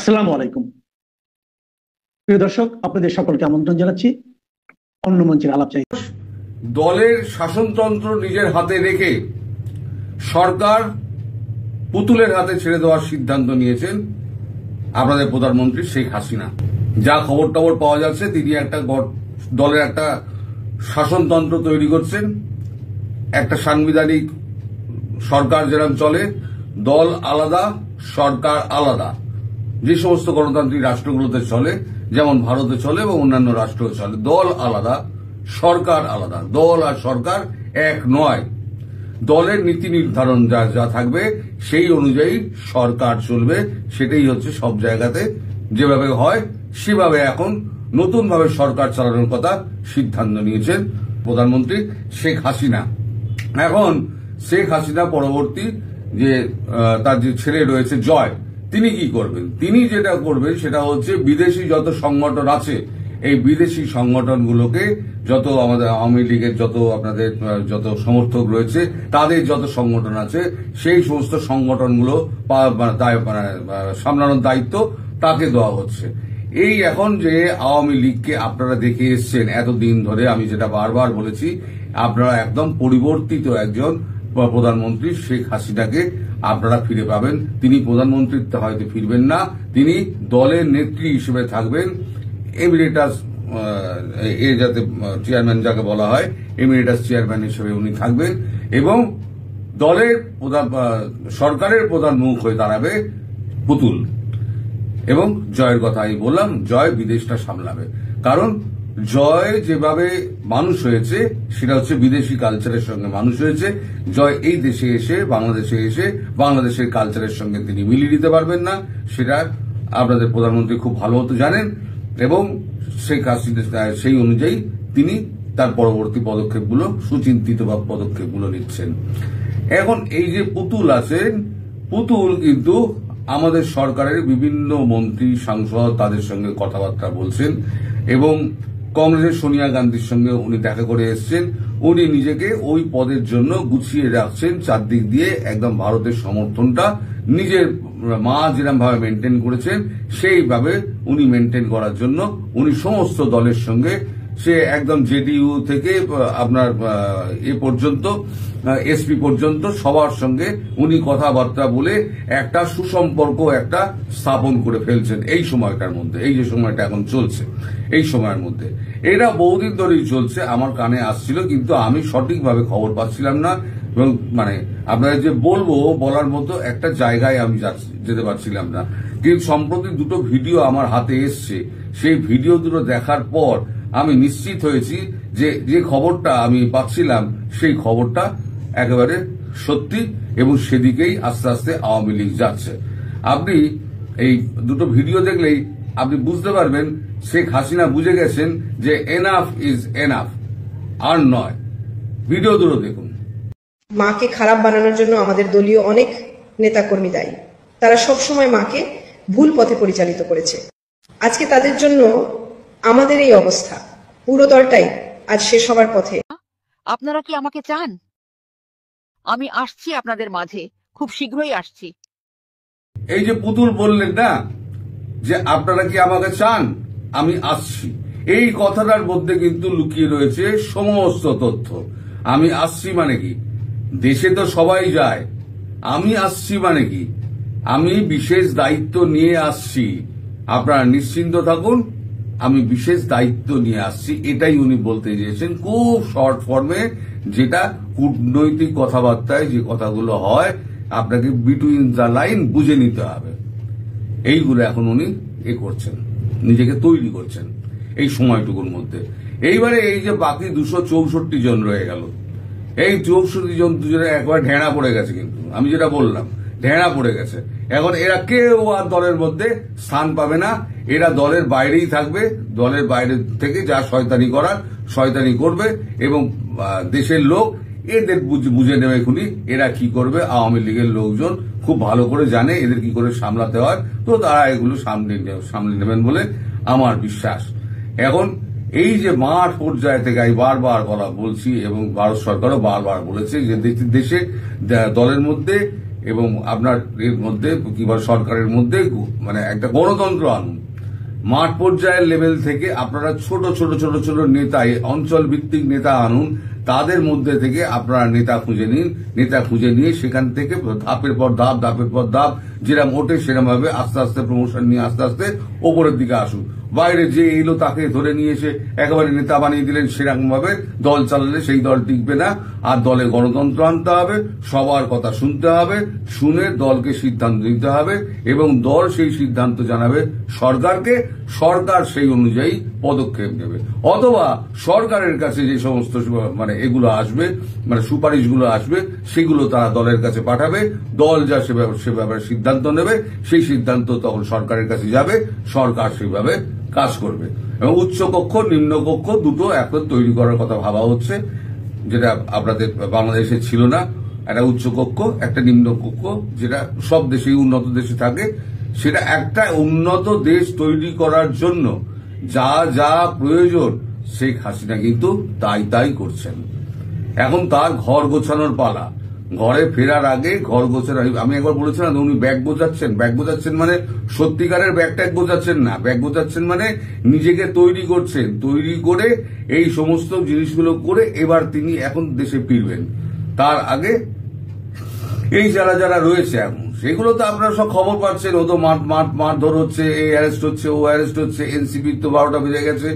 আসসালামু আলাইকুম। প্রিয় দর্শক, আপনাদের সকলকে আমন্ত্রণ জানাচ্ছি অন্য মঞ্চের আলাপ চাই। দলের শাসনতন্ত্র নিজের হাতে রেখে সরকার পুতুলের হাতে ছেড়ে দেওয়ার সিদ্ধান্ত নিয়েছেন আপনাদের প্রধানমন্ত্রী শেখ হাসিনা। যা খবর টবর পাওয়া যাচ্ছে, তিনি একটা দলের একটা শাসনতন্ত্র তৈরি করছেন। একটা সাংবিধানিক সরকার যেরকম চলে, দল আলাদা সরকার আলাদা, যে সমস্ত গণতান্ত্রিক রাষ্ট্রগুলোতে চলে, যেমন ভারতে চলে এবং অন্যান্য রাষ্ট্র চলে, দল আলাদা সরকার আলাদা। দল আর সরকার এক নয়। দলের নীতি নির্ধারণ যা থাকবে সেই অনুযায়ী সরকার চলবে। সেটাই হচ্ছে সব জায়গাতে যেভাবে হয় সেভাবে এখন নতুন ভাবে সরকার চালানোর কথা সিদ্ধান্ত নিয়েছেন প্রধানমন্ত্রী শেখ হাসিনা। এখন শেখ হাসিনা পরবর্তী যে তার যে ছেলে রয়েছে জয়, তিনি কি করবেন? তিনি যেটা করবেন সেটা হচ্ছে বিদেশি যত সংগঠন আছে, এই বিদেশি সংগঠনগুলোকে, যত আমাদের আওয়ামী লীগের যত সমর্থক রয়েছে, তাদের যত সংগঠন আছে, সেই সমস্ত সংগঠনগুলো সামলানোর দায়িত্ব তাকে দেওয়া হচ্ছে। এই এখন যে আওয়ামী লীগকে আপনারা দেখে এসছেন এতদিন ধরে, আমি যেটা বারবার বলেছি, আপনারা একদম পরিবর্তিত একজন প্রধানমন্ত্রী শেখ হাসিনাকে আপনারা ফিরে পাবেন। তিনি প্রধানমন্ত্রীত্বে হয়তো ফিরবেন না, তিনি দলের নেত্রী হিসেবে থাকবেন। এমিরেটাস যাতে চেয়ারম্যান যাকে বলা হয়, এমিরেটাস চেয়ারম্যান হিসেবে উনি থাকবেন এবং দলের সরকারের প্রধান মুখ হয়ে দাঁড়াবে পুতুল। এবং জয়ের কথা আমি বললাম, জয় বিদেশটা সামলাবে। কারণ জয় যেভাবে মানুষ হয়েছে সেটা হচ্ছে বিদেশি কালচারের সঙ্গে মানুষ হয়েছে। জয় এই দেশে এসে, বাংলাদেশে এসে বাংলাদেশের কালচারের সঙ্গে তিনি মিলিয়ে দিতে পারবেন না, সেটা আপনাদের প্রধানমন্ত্রী খুব ভালো মতো জানেন। এবং শেখ হাসিনা সেই অনুযায়ী তিনি তার পরবর্তী পদক্ষেপগুলো, সুচিন্তিত বা পদক্ষেপগুলো নিচ্ছেন। এখন এই যে পুতুল আছেন, পুতুল কিন্তু আমাদের সরকারের বিভিন্ন মন্ত্রী সাংসদ তাদের সঙ্গে কথাবার্তা বলছেন এবং কংগ্রেসের সোনিয়া গান্ধীর সঙ্গে উনি দেখা করে এসছেন। উনি নিজেকে ওই পদের জন্য গুছিয়ে রাখছেন চারদিক দিয়ে। একদম ভারতের সমর্থনটা নিজের মা যেরকম ভাবে মেনটেন করেছেন সেইভাবে উনি মেনটেন করার জন্য উনি সমস্ত দলের সঙ্গে, সে একদম জেডিইউ থেকে আপনার এ পর্যন্ত এসপি পর্যন্ত সবার সঙ্গে উনি কথাবার্তা বলে একটা সুসম্পর্ক একটা স্থাপন করে ফেলছেন এই সময়টার মধ্যে। এই যে সময়টা এখন চলছে, এই সময়ের মধ্যে এটা বহুদিন ধরেই চলছে। আমার কানে আসছিল কিন্তু আমি সঠিকভাবে খবর পাচ্ছিলাম না এবং আপনাদের যে বলার মতো একটা জায়গায় আমি যেতে পারছিলাম না। কিন্তু সম্প্রতি দুটো ভিডিও আমার হাতে এসছে, সেই ভিডিও দুটো দেখার পর আমি নিশ্চিত হয়েছি যে খবরটা আমি পাচ্ছিলাম সেই খবরটা একেবারে সত্যি এবং সেদিকেই আস্তে আস্তে আওয়ামী লীগ যাচ্ছে। আপনি এই দুটো ভিডিও দেখলেই আপনি বুঝতে পারবেন শেখ হাসিনা বুঝে গেছেন যে এনাফ ইজ এনাফ, আর নয়। ভিডিও দুটো দেখুন। মাকে খারাপ বানানোর জন্য আমাদের দলীয় অনেক নেতাকর্মী দায়ী। তারা সবসময় মাকে ভুল পথে পরিচালিত করেছে। আজকে তাদের জন্য আমাদের এই অবস্থা। পুরো দলটাই আজ শেষ হবার পথে। আপনারা কি আমাকে চান? আমি আসছি আপনাদের মাঝে, খুব শীঘ্রই আসছি। এই যে পুতুল বললেন না যে আপনারা কি আমাকে চান, আমি আসছি, এই কথাটার মধ্যে কিন্তু লুকিয়ে রয়েছে সমস্ত তথ্য। আমি আসছি মানে কি? দেশে তো সবাই যায়, আমি আসছি মানে কি? আমি বিশেষ দায়িত্ব নিয়ে আসছি। আপনারা নিশ্চিন্ত থাকুন, আমি বিশেষ দায়িত্ব নিয়ে আসছি, এটাই উনি বলতে চেয়েছেন খুব শর্ট ফর্মে। যেটা কূটনৈতিক কথাবার্তায় যে কথাগুলো হয়, আপনাকে বিটুইন দ্য লাইন বুঝে নিতে হবে। এইগুলো এখন উনি করছেন, নিজেকে তৈরি করছেন এই সময়টুকুর মধ্যে। এইবারে এই যে বাকি 264 জন রয়ে গেল, এই 64 জন দুজনে একবার ঢেঁড়া পড়ে গেছে। কিন্তু আমি যেটা বললাম, ঢেঁড়া পড়ে গেছে। এখন এরা কেউ আর দলের মধ্যে স্থান পাবে না, এরা দলের বাইরেই থাকবে। দলের বাইরে থেকে যা শয়তানি করার শয়তানি করবে এবং দেশের লোক এদের বুঝে নেবে এখনই এরা কি করবে। আওয়ামী লীগের লোকজন খুব ভালো করে জানে এদের কি করে সামলাতে হয়, তো তারা এগুলো সামলে নেবেন বলে আমার বিশ্বাস। এখন এই যে মাঠ পর্যায়ে থেকে আমি বারবার বলছি এবং ভারত সরকারও বারবার বলেছে যে দেশে দলের মধ্যে এবং আপনার এর মধ্যে কিংবা সরকারের মধ্যে মানে একটা গণতন্ত্র আনুন। মাঠ পর্যায়ের লেভেল থেকে আপনারা ছোট ছোট ছোট ছোট নেতা, অঞ্চল ভিত্তিক নেতা আনুন, তাদের মধ্যে থেকে আপনারা নেতা খুঁজে নিন, নেতা খুঁজে নিয়ে সেখান থেকে ধাপের পর ধাপ, ধাপের পর ধাপ, যেরকম ওঠে সেরকম ভাবে আস্তে আস্তে প্রমোশন নিয়ে আস্তে আস্তে ওপরের দিকে আসুন। বাইরে যে এলো তাকে ধরে নিয়ে এসে একেবারে নেতা বানিয়ে দিলেন, সেরকম ভাবে দল চালালে সেই দল টিকবে না। আর দলে গণতন্ত্র আনতে হবে, সবার কথা শুনতে হবে, শুনে দলকে সিদ্ধান্ত নিতে হবে এবং দল সেই সিদ্ধান্ত জানাবে সরকারকে, সরকার সেই অনুযায়ী পদক্ষেপ নেবে। অথবা সরকারের কাছে যে সমস্ত মানে এগুলো আসবে, মানে সুপারিশগুলো আসবে, সেগুলো তারা দলের কাছে পাঠাবে, দল যা সে ব্যাপারে সিদ্ধান্ত নেবে, সেই সিদ্ধান্ত তখন সরকারের কাছে যাবে, সরকার সেইভাবে কাজ করবে। এবং উচ্চ কক্ষ নিম্ন কক্ষ দুটো এখন তৈরি করার কথা ভাবা হচ্ছে, যেটা আপনাদের বাংলাদেশে ছিল না। একটা উচ্চ কক্ষ, একটা নিম্ন কক্ষ, যেটা সব দেশেই উন্নত দেশে থাকে। সেটা একটা উন্নত দেশ তৈরি করার জন্য যা যা প্রয়োজন শেখ হাসিনা কিন্তু তাই করছেন। এখন তার ঘর গোছানোর পালা। ঘরে ফেরার আগে ঘর গোছানো, আমি একবার বলেছিলাম উনি ব্যাগ গোছাচ্ছেন মানে সত্যিকারের ব্যাগ ট্যাগ গোছাচ্ছেন না, ব্যাগ গোছাচ্ছেন মানে নিজেকে তৈরি করছেন, তৈরি করে এই সমস্ত জিনিসগুলো করে এবার তিনি এখন দেশে ফিরবেন। তার আগে এই যারা যারা রয়েছে এখন, সেগুলো তো আপনারা সব খবর পাচ্ছেন, ও তো মারধর হচ্ছে, এই অ্যারেস্ট হচ্ছে, ও অ্যারেস্ট হচ্ছে, এনসিপির তো 12টা বেজে গেছে।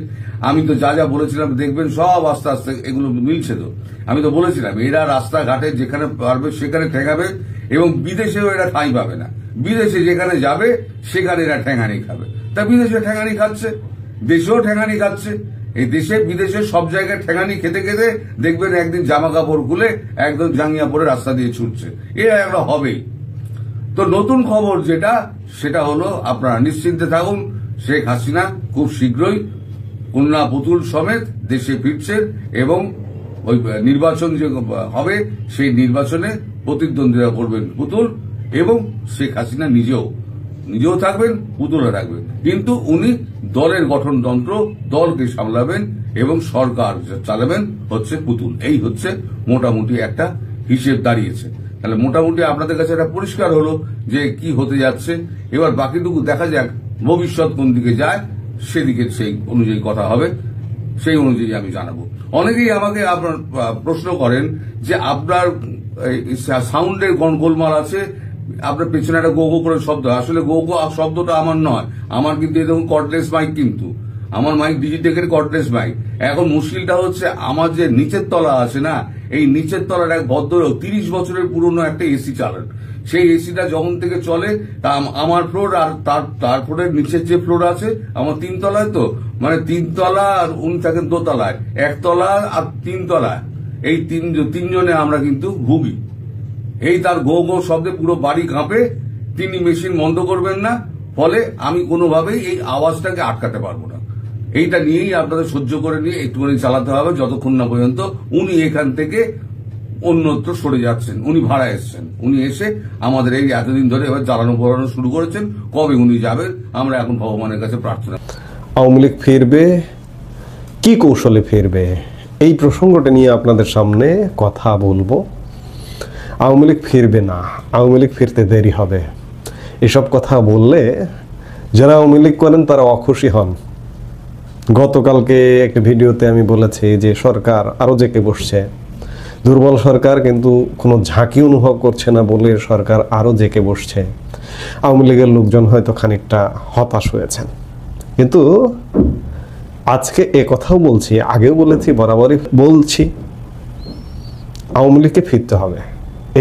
আমি তো যা যা বলেছিলাম দেখবেন সব আস্তে আস্তে এগুলো মিলছে। তো আমি তো বলেছিলাম এরা রাস্তাঘাটে যেখানে পারবে সেখানে ঠেকাবে এবং বিদেশেও এরা ঠাঁই পাবে না। বিদেশে যেখানে যাবে সেখানে এরা ঠেঙানি খাবে। তা বিদেশে ঠেঙানি খাচ্ছে, দেশেও ঠেঙানি খাচ্ছে। এই দেশে বিদেশে সব জায়গায় ঠেঙানি খেতে খেতে দেখবেন একদিন জামা কাপড় খুলে একদম জাঙ্গিয়া পরে রাস্তা দিয়ে ছুটছে। এটা একটা হবেই। তো নতুন খবর যেটা, সেটা হলো আপনারা নিশ্চিন্তে থাকুন, শেখ হাসিনা খুব শীঘ্রই কন্যা পুতুল সমেত দেশে ফিরছেন এবং ওই নির্বাচন যে হবে সেই নির্বাচনে প্রতিদ্বন্দ্বিতা করবেন পুতুল, এবং শেখ হাসিনা নিজেও থাকবেন, পুতুলও থাকবেন। কিন্তু উনি দলের গঠনতন্ত্র, দলকে সামলাবেন এবং সরকার চালাবেন হচ্ছে পুতুল। এই হচ্ছে মোটামুটি একটা হিসেব দাঁড়িয়েছে। তাহলে মোটামুটি আপনাদের কাছে এটা পরিষ্কার হলো যে কি হতে যাচ্ছে। এবার বাকিটুকু দেখা যাক ভবিষ্যৎ কোন দিকে যায়, সেদিকে সেই অনুযায়ী কথা হবে, সেই অনুযায়ী আমি জানাবো। অনেকেই আমাকে আপনার প্রশ্ন করেন যে আপনার সাউন্ডের গোলমাল আছে, আপনার পেছনে একটা গো গো করে শব্দ। আসলে গো গো শব্দটা আমার নয়, আমার কিন্তু এরকম কর্ডলেস মাইক, কিন্তু আমার মাইক ডিজিটেকের কর্ডলেস মাইক। এখন মুশকিলটা হচ্ছে আমার যে নিচের তলা আছে না, এই নিচের তলার এক ভদ্রলোক 30 বছরের পুরনো একটা এসি চালান। সেই এসিটা যখন থেকে চলে তা আমার ফ্লোর আর তার ফ্লোরের নিচের যে ফ্লোর আছে, আমার 3 তলায়, তো মানে 3 তলা আর উনি থাকেন দোতলায়, 1 তলা আর 3 তলায়, এই তিনজনে আমরা কিন্তু ভুগি। এই তার গো গো শব্দে পুরো বাড়ি কাঁপে। তিনি মেশিন বন্ধ করবেন না, ফলে আমি কোনোভাবেই এই আওয়াজটাকে আটকাতে পারবো না। এইটা নিয়েই আপনাদের সহ্য করে নিয়ে একটুখানি চালাতে হবে যতক্ষণ না পর্যন্ত উনি এখান থেকে অন্যত্র সরে যাচ্ছেন। উনি ভাড়া এসছেন, উনি এসে আমাদের এই এতদিন ধরে এবার জ্বালানো পোড়ানো শুরু করেছেন। কবে উনি যাবেন আমরা এখন ভগবানের কাছে প্রার্থনা। আওয়ামী লীগ ফিরবে, কি কৌশলে ফিরবে, এই প্রসঙ্গটা নিয়ে আপনাদের সামনে কথা বলবো। আওয়ামী লীগ ফিরবে না, আওয়ামী লীগ ফিরতে দেরি হবে, এসব কথা বললে যারা আওয়ামী লীগ করেন তারা অখুশি হন। গতকালকে একটা ভিডিওতে আমি বলেছি যে সরকার আরো জেকে বসছে, দুর্বল সরকার কিন্তু কোনো ঝাঁকি অনুভব করছে না বলে সরকার আরো জেকে বসছে। আওয়ামী লীগের লোকজন হয়তো খানিকটা হতাশ হয়েছেন, কিন্তু আজকে এ কথাও বলছি, আগেও বলেছি, বরাবরই বলছি, আওয়ামী লীগকে ফিরতে হবে।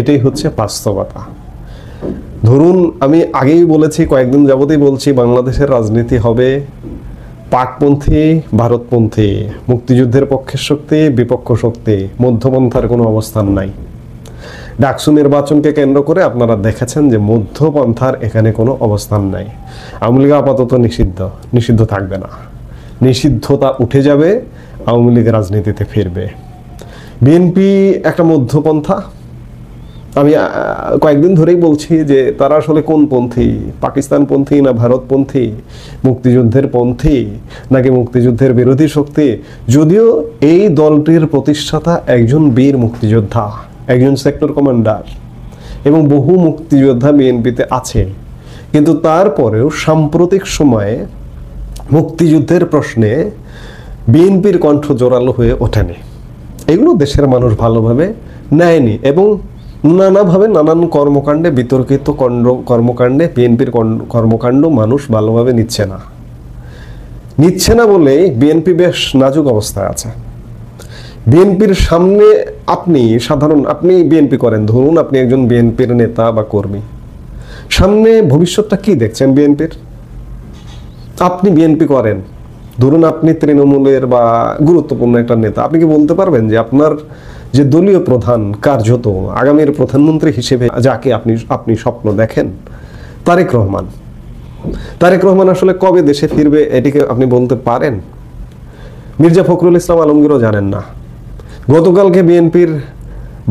এটাই হচ্ছে বাস্তবতা। ধরুন আমি আগেই বলেছি, কয়েকদিন যাবতই বলছি, বাংলাদেশের রাজনীতি হবে পাকপন্থী, ভারতপন্থী, মুক্তিযুদ্ধের পক্ষের শক্তি, বিপক্ষ শক্তি, মধ্যপন্থার কোনো অবস্থান নাই। ডাকসু নির্বাচনকে কেন্দ্র করে আপনারা দেখেছেন যে মধ্যপন্থার এখানে কোনো অবস্থান নাই। আওয়ামী লীগ আপাতত নিষিদ্ধ থাকবে না, নিষিদ্ধতা উঠে যাবে, আওয়ামী লীগ রাজনীতিতে ফিরবে। বিএনপি একটা মধ্যপন্থা। আমি কয়েকদিন ধরেই বলছি যে তারা আসলে কোন পন্থী, পাকিস্তানপন্থী না ভারতপন্থী, মুক্তিযুদ্ধের পন্থী নাকি মুক্তিযুদ্ধের বিরোধী শক্তি। যদিও এই দলটির প্রতিষ্ঠাতা একজন বীর মুক্তিযোদ্ধা, একজন সেক্টর কমান্ডার, এবং বহু মুক্তিযোদ্ধা বিএনপিতে আছে, কিন্তু তারপরেও সাম্প্রতিক সময়ে মুক্তিযুদ্ধের প্রশ্নে বিএনপির কণ্ঠ জোরালো হয়ে ওঠেনি। এগুলো দেশের মানুষ ভালোভাবে নেয়নি এবং নানাভাবে নানান কর্মকাণ্ডে, বিতর্কিত কর্মকাণ্ডে বিএনপির কর্মকাণ্ড মানুষ ভালোভাবে নিচ্ছে না বলেই বিএনপি বেশ নাজুক অবস্থায় আছে। বিএনপির সামনে আপনি বিএনপি করেন, ধরুন আপনি একজন বিএনপির নেতা বা কর্মী, সামনে ভবিষ্যৎটা কি দেখছেন বিএনপির? আপনি বিএনপি করেন, ধরুন আপনি তৃণমূলের বা গুরুত্বপূর্ণ একটা নেতা, আপনি কি বলতে পারবেন যে আপনার যে দলীয় প্রধান কার্যত আগামীর প্রধানমন্ত্রী হিসেবে যাকে আপনি স্বপ্ন দেখেন, তারেক রহমান আসলে কবে দেশে ফিরবে এটিকে আপনি বলতে পারেন? মির্জা ফখরুল ইসলাম আলমগীরও জানেন না। গতকালকে বিএনপির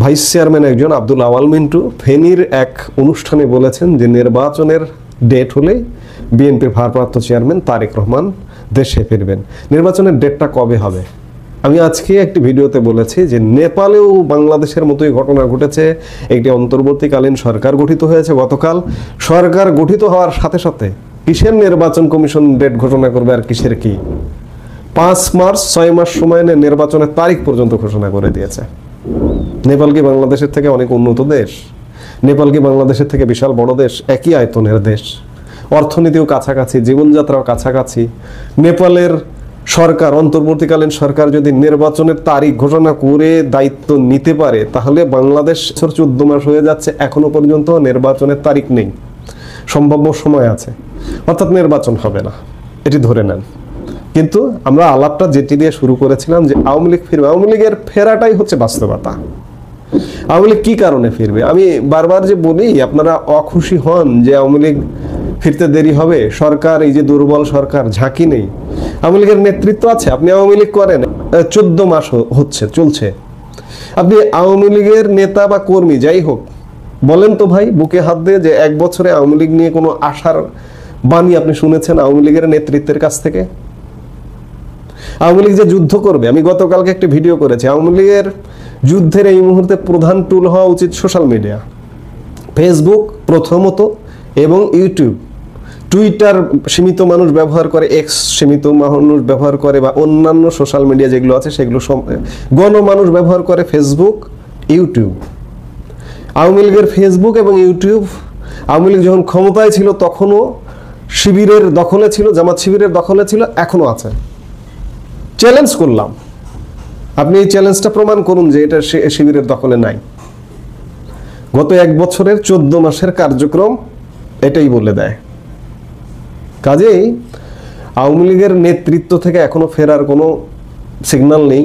ভাইস চেয়ারম্যান একজন আব্দুল আওয়াল মিন্টু ফেনীর এক অনুষ্ঠানে বলেছেন যে নির্বাচনের ডেট হলে বিএনপির ভারপ্রাপ্ত চেয়ারম্যান তারেক রহমান দেশে ফিরবেন। নির্বাচনের ডেটটা কবে হবে? আমি আজকে একটি ভিডিওতে বলেছি যে নেপালেও বাংলাদেশের মতোই ঘটনা ঘটেছে। একটি অন্তর্বর্তীকালীন সরকার গঠিত হয়েছে গতকাল। সরকার গঠিত হওয়ার সাথে সাথে কিসের নির্বাচন কমিশন ডেট ঘোষণা করবে আর কিসের কি? 5 মার্চ 6 মাস সময় নিয়ে নির্বাচনের তারিখ পর্যন্ত ঘোষণা করে দিয়েছে। নেপাল কি বাংলাদেশের থেকে অনেক উন্নত দেশ? নেপাল কি বাংলাদেশের থেকে বিশাল বড় দেশ? একই আয়তনের দেশ, অর্থনীতিও কাছাকাছি, জীবনযাত্রাও কাছাকাছি। নেপালের সরকার, অন্তর্বর্তীকালীন সরকার যদি নির্বাচনের তারিখ ঘোষণা করে দায়িত্ব নিতে পারে, তাহলে বাংলাদেশ 14 মাস হয়ে যাচ্ছে, এখনো পর্যন্ত নির্বাচনের তারিখ নেই। সম্ভাব্য সময় আছে, অর্থাৎ নির্বাচন হবে না, এটি ধরে নেন। কিন্তু আমরা আলাপটা যেটি দিয়ে শুরু করেছিলাম যে আওয়ামী লীগ ফিরবে, আওয়ামী লীগের ফেরাটাই হচ্ছে বাস্তবতা। আওয়ামী লীগ কি কারণে ফিরবে? আমি বারবার যে বলি, আপনারা অখুশি হন যে আওয়ামী লীগ ফিরতে দেরি হবে, সরকার এই যে দুর্বল সরকার, ঝাঁকি নেই। আওয়ামী লীগের নেতৃত্ব আছে, আপনি আওয়ামী লীগ করেন, 14 মাস চলছে। আপনি আওয়ামী লীগের নেতা বা কর্মী যাই হোক, বলেন তো ভাই বুকে হাত দিয়ে যে 1 বছরে আওয়ামী লীগ নিয়ে কোনো আশার বাণী আপনি শুনেছেন আওয়ামী লীগের নেতৃত্বের কাছ থেকে? আওয়ামী লীগ যে যুদ্ধ করবে, আমি গতকালকে একটি ভিডিও করেছি, আওয়ামী লীগের যুদ্ধের এই মুহূর্তে প্রধান টুল হওয়া উচিত সোশ্যাল মিডিয়া, ফেসবুক প্রথমত এবং ইউটিউব। টুইটার সীমিত মানুষ ব্যবহার করে, এক্স সীমিত মানুষ ব্যবহার করে, বা অন্যান্য সোশ্যাল মিডিয়া যেগুলো আছে সেগুলো গণমানুষ ব্যবহার করে, ফেসবুক, ইউটিউব। আওয়ামী লীগের ফেসবুক এবং ইউটিউব আওয়ামী লীগ যখন ক্ষমতায় ছিল তখনও শিবিরের দখলে ছিল, জামাত শিবিরের দখলে ছিল, এখনো আছে। চ্যালেঞ্জ করলাম, আপনি এই চ্যালেঞ্জটা প্রমাণ করুন যে এটা শিবিরের দখলে নাই। গত 1 বছরের 14 মাসের কার্যক্রম এটাই বলে দেয়। কাজেই আওয়ামী লীগের নেতৃত্ব থেকে এখনো ফেরার কোনো সিগন্যাল নেই,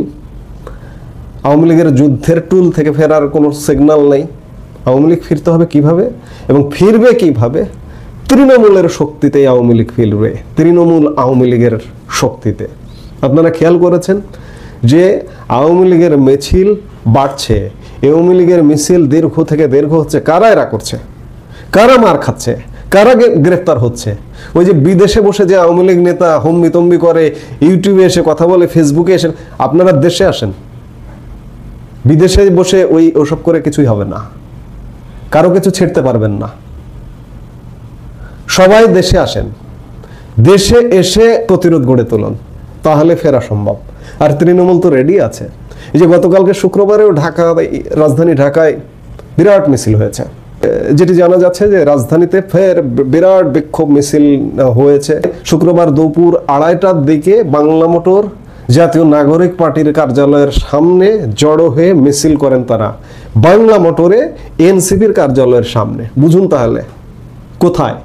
আওয়ামী লীগের যুদ্ধের টুল থেকে ফেরার কোনো সিগন্যাল নেই। আওয়ামী লীগ ফিরতে হবে কিভাবে এবং ফিরবে কিভাবে? তৃণমূলের শক্তিতেই আওয়ামী লীগ ফিরবে, তৃণমূল আওয়ামী লীগের শক্তিতে। আপনারা খেয়াল করেছেন যে আওয়ামী লীগের মিছিল বাড়ছে, আওয়ামী লীগের মিছিল দীর্ঘ থেকে দীর্ঘ হচ্ছে। কারা এরা করছে? কারা মার খাচ্ছে? কারা গ্রেফতার হচ্ছে? ওই যে বিদেশে বসে যে আওয়ামী লীগ নেতা হম্বিতম্বি করে, ইউটিউবে এসে কথা বলে, ফেসবুকে এসে, আপনারা দেশে আসেন। বিদেশে বসে ওসব করে কিছুই হবে না, কারো কিছু ছেড়তে পারবেন না। সবাই দেশে আসেন, দেশে এসে প্রতিরোধ গড়ে তুলুন, তাহলে ফেরা সম্ভব। আর তৃণমূল তো রেডি আছে। এই যে গতকালকে শুক্রবারেও রাজধানী ঢাকায় বিরাট মিছিল হয়েছে, যেটি জানা যাচ্ছে যে রাজধানীতে ফের বিরাট বিক্ষোভ মিছিল হয়েছে। শুক্রবার দুপুর 2:30টার দিকে বাংলা মোটর জাতীয় নাগরিক পার্টির কার্যালয়ের সামনে জড়ো হয়ে মিছিল করেন তারা, বাংলা মোটরে এনসিপির কার্যালয়ের সামনে। বুঝুন তাহলে কোথায়?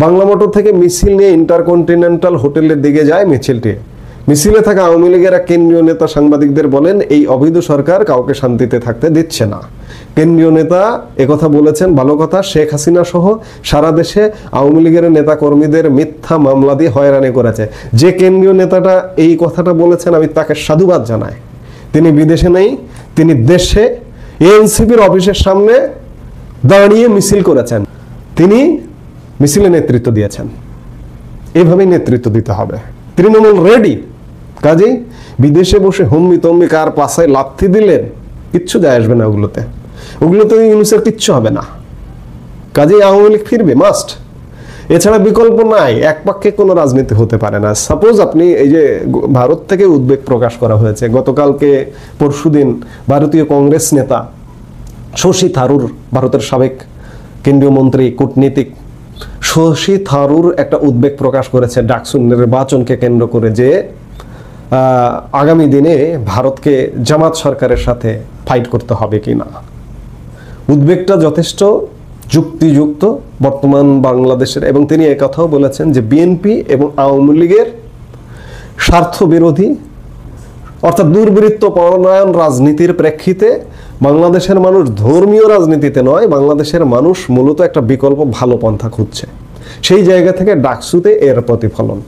বাংলা মোটর থেকে মিছিল নিয়ে ইন্টারকন্টিনেন্টাল হোটেলের দিকে যায় মিছিলটি। মিছিলে থাকা আওয়ামী লীগের এক কেন্দ্রীয় নেতা সাংবাদিকদের বলেন, এই অবৈধ সরকার কাউকে শান্তিতে থাকতে দিচ্ছে না। কেন্দ্রীয় নেতা একথা বলেছেন, ভালো কথা, শেখ হাসিনা সহ সারা দেশে আওয়ামী লীগের নেতা কর্মীদের মিথ্যা মামলা দিয়ে হয়রানি করেছে। যে কেন্দ্রীয় নেতাটা এই কথাটা বলেছেন, আমি তাকে সাধুবাদ জানাই। তিনি বিদেশে নেই, তিনি দেশে এনসিপির অফিসের সামনে দাঁড়িয়ে মিছিল করেছেন, তিনি মিছিলে নেতৃত্ব দিয়েছেন। এভাবেই নেতৃত্ব দিতে হবে। তৃণমূল রেডি। কাজেই বিদেশে বসে হম্বি তম্বি কার পাশায় লাথি দিলেন কিচ্ছু যায় আসবে না, ওগুলোতে ইউনুসের কিচ্ছু হবে না। কাজেই আওয়ামী লীগ ফিরবে, মাস্ট। এছাড়া বিকল্প নাই, একপক্ষে কোনো রাজনীতি হতে পারে না। সাপোজ আপনি এই যে ভারত থেকে উদ্বেগ প্রকাশ করা হয়েছে, গতকালকে পরশুদিন ভারতীয় কংগ্রেস নেতা শশী থারুর, ভারতের সাবেক কেন্দ্রীয় মন্ত্রী, কূটনীতিক শশী থারুর একটা উদ্বেগ প্রকাশ করেছে ডাকসু নির্বাচনকে কেন্দ্র করে, যে আগামী দিনে ভারতকে জামাত সরকারের সাথে ফাইট করতে হবে কিনা। উদ্বেগটা যথেষ্ট যুক্তিযুক্ত বর্তমান বাংলাদেশের, এবং তিনি একথাও বলেছেন যে বিএনপি এবং আওয়ামী লীগের স্বার্থ বিরোধী অর্থাৎ দুর্বৃত্ত পরায়ণ রাজনীতির প্রেক্ষিতে বাংলাদেশের মানুষ ধর্মীয় রাজনীতিতে নয়, বাংলাদেশের মানুষ মূলত একটা বিকল্প ভালো পন্থা খুঁজছে। সেই জায়গা থেকে ডাকসুতে এর প্রতিফলন।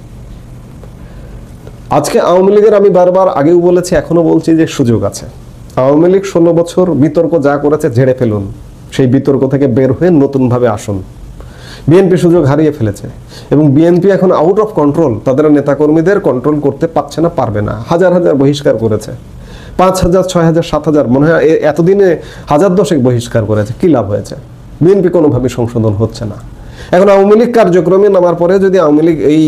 আজকে আওয়ামী লীগের, আমি বারবার আগেও বলেছি, এখনো বলছি যে সুযোগ আছে। আওয়ামী লীগ 16 বছর বিতর্ক যা করেছে ঝেড়ে ফেলুন, সেই বিতর্ক থেকে বের হয়ে নতুনভাবে আসুন। বিএনপি সুযোগ হারিয়ে ফেলেছে এবং বিএনপি এখন আউট অফ কন্ট্রোল, তাদের নেতাকর্মীদের কন্ট্রোল করতে পারছে না, পারবে না। হাজার হাজার বহিষ্কার করেছে, 5,000, 6,000, 7,000, মনে হয় এতদিনে 1010 বহিষ্কার করেছে। কি লাভ হয়েছে? বিএনপি কোনোভাবে সংশোধন হচ্ছে না। এখন আওয়ামী লীগ কার্যক্রমে নামার পরে যদি আওয়ামী লীগ এই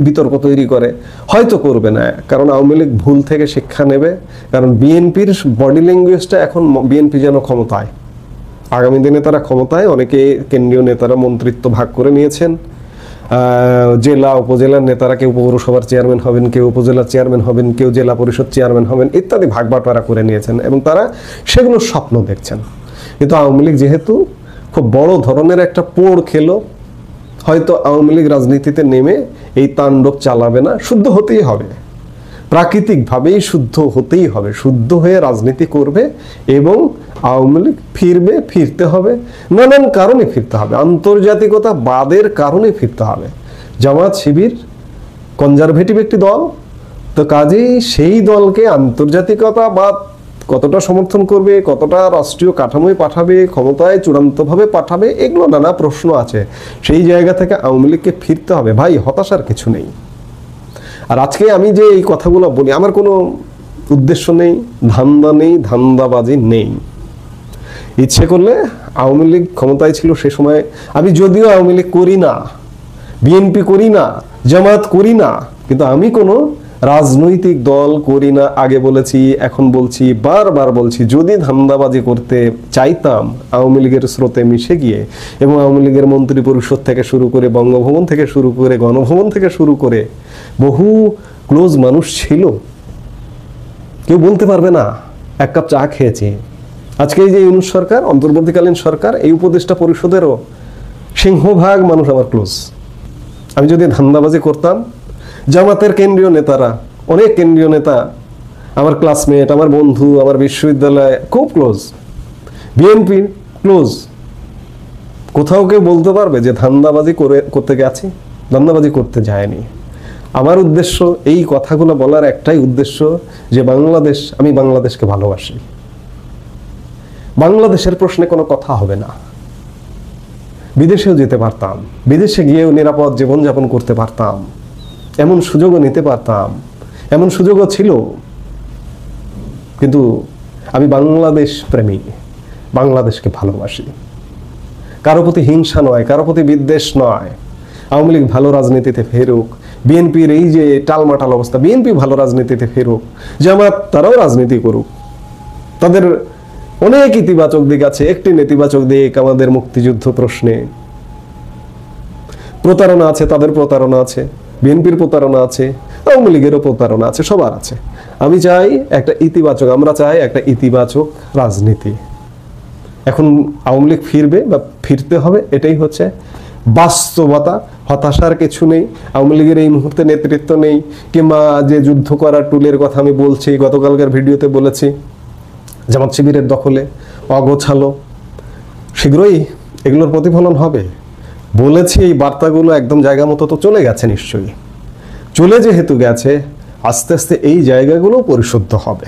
বিতর্ক তৈরি করে, হয়তো করবে না, কারণ আওয়ামী লীগ ভুল থেকে শিক্ষা নেবে। কারণ বিএনপির বডি ল্যাঙ্গুয়েজটা এখন, বিএনপি যেন ক্ষমতায়, আগামী দিনে তারা ক্ষমতায়, অনেকে কেন্দ্রীয় নেতারা মন্ত্রিত্ব ভাগ করে নিয়েছেন, জেলা উপজেলার নেতারা কেউ পৌরসভার চেয়ারম্যান হবেন, কেউ উপজেলার চেয়ারম্যান হবেন, কেউ জেলা পরিষদ চেয়ারম্যান হবেন, ইত্যাদি ভাগ বাটোয়ারা করে নিয়েছেন এবং তারা সেগুলো স্বপ্ন দেখছেন। কিন্তু আওয়ামী লীগ যেহেতু খুব বড় ধরনের একটা পোড় খেলো, হয়তো আওয়ামী লীগ রাজনীতিতে নেমে এই তাণ্ডব চালাবে না, শুদ্ধ হতেই হবে, প্রাকৃতিকভাবেই শুদ্ধ হতেই হবে, শুদ্ধ হয়ে রাজনীতি করবে এবং আওয়ামী লীগ ফিরবে, ফিরতে হবে, নানান কারণে ফিরতে হবে, আন্তর্জাতিকতা বাদের কারণে ফিরতে হবে। জামাত শিবির কনজারভেটিভ একটি দল, তো কাজেই সেই দলকে আন্তর্জাতিকতা বাদ কতটা সমর্থন করবে, কতটা রাষ্ট্রীয় কাঠামোয় পাঠাবে, ক্ষমতায় চূড়ান্তভাবে পাঠাবে, এগুলো নানা প্রশ্ন আছে। সেই জায়গা থেকে আওয়ামী লীগকে ফিরতে হবে। ভাই, হতাশার কিছু নেই। আর আজকে আমি যে এই কথাগুলো বলি, আমার কোনো উদ্দেশ্য নেই, ধান্দা নেই, ধান্দাবাজি নেই। ইচ্ছে করলে আওয়ামী লীগ ক্ষমতায় ছিল সে সময়, আমি যদিও আওয়ামী লীগ করি না, বিএনপি করি না, জামাত করি না, কিন্তু আমি কোনো রাজনৈতিক দল করি না। আগে বলেছি, এখন বলছি, বারবার বলছি, যদি ধান্দাবাজি করতে চাইতাম আওয়ামী লীগের স্রোতে মিশে গিয়ে, এবং আওয়ামী লীগের মন্ত্রী পরিষদ থেকে শুরু করে, বঙ্গভবন থেকে শুরু করে, গণভবন থেকে শুরু করে বহু ক্লোজ মানুষ ছিল, কেউ বলতে পারবে না এক কাপ চা খেয়েছি। আজকে এই যে ইউনূস সরকার, অন্তর্বর্তীকালীন সরকার, এই উপদেষ্টা পরিষদেরও সিংহভাগ মানুষ আমার ক্লোজ। আমি যদি ধান্দাবাজি করতাম, জামাতের কেন্দ্রীয় নেতারা, অনেক কেন্দ্রীয় নেতা আমার ক্লাসমেট, আমার বন্ধু, আমার বিশ্ববিদ্যালয়ে খুব ক্লোজ, বিএনপি ক্লোজ, কোথাও কেউ বলতে পারবে যে ধান্দাবাজি করতে গেছি? ধান্দাবাজি করতে যায়নি। আমার উদ্দেশ্য, এই কথাগুলো বলার একটাই উদ্দেশ্য, যে বাংলাদেশ, আমি বাংলাদেশকে ভালোবাসি। বাংলাদেশের প্রশ্নে কোনো কথা হবে না। বিদেশেও যেতে পারতাম, বিদেশে গিয়েও নিরাপদ জীবনযাপন করতে পারতাম, এমন সুযোগও নিতে পারতাম, এমন সুযোগও ছিল। কিন্তু আমি বাংলাদেশ প্রেমী, বাংলাদেশকে ভালোবাসি। কারো প্রতি হিংসা নয়, কারো প্রতি বিদ্বেষ নয়। আওয়ামী লীগ ভালো রাজনীতিতে ফেরুক, বিএনপির এই যে টালমাটাল অবস্থা, বিএনপি ভালো রাজনীতিতে ফেরুক, জামাত তারাও রাজনীতি করুক, তাদের অনেক ইতিবাচক দিক আছে। একটি নেতিবাচক দিক আমাদের মুক্তিযুদ্ধ প্রশ্নে, প্রতারণা আছে, তাদের প্রতারণা আছে, বিএনপির প্রতারণা আছে, আওয়ামী লীগেরও প্রতারণা আছে, সবার আছে। আমি চাই একটা ইতিবাচক, আমরা চাই একটা ইতিবাচক রাজনীতি। এখন আওয়ামী লীগ ফিরবে বা ফিরতে হবে, এটাই হচ্ছে বাস্তবতা। হতাশার কিছু নেই। আওয়ামী লীগের এই মুহূর্তে নেতৃত্ব নেই, কিংবা যে যুদ্ধ করার টুলের কথা আমি বলছি, গতকালকার ভিডিওতে বলেছি, জামাত শিবিরের দখলে, অগোছালো, শীঘ্রই এগুলোর প্রতিফলন হবে। বলেছি, এই বার্তাগুলো একদম জায়গা মতো তো চলে গেছে, নিশ্চয়ই চলে যেহেতু গেছে, আস্তে আস্তে এই জায়গাগুলো পরিশুদ্ধ হবে,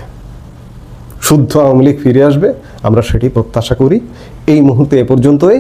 শুদ্ধ আওয়ামী লীগ ফিরে আসবে, আমরা সেটি প্রত্যাশা করি। এই মুহূর্তে এ পর্যন্তই।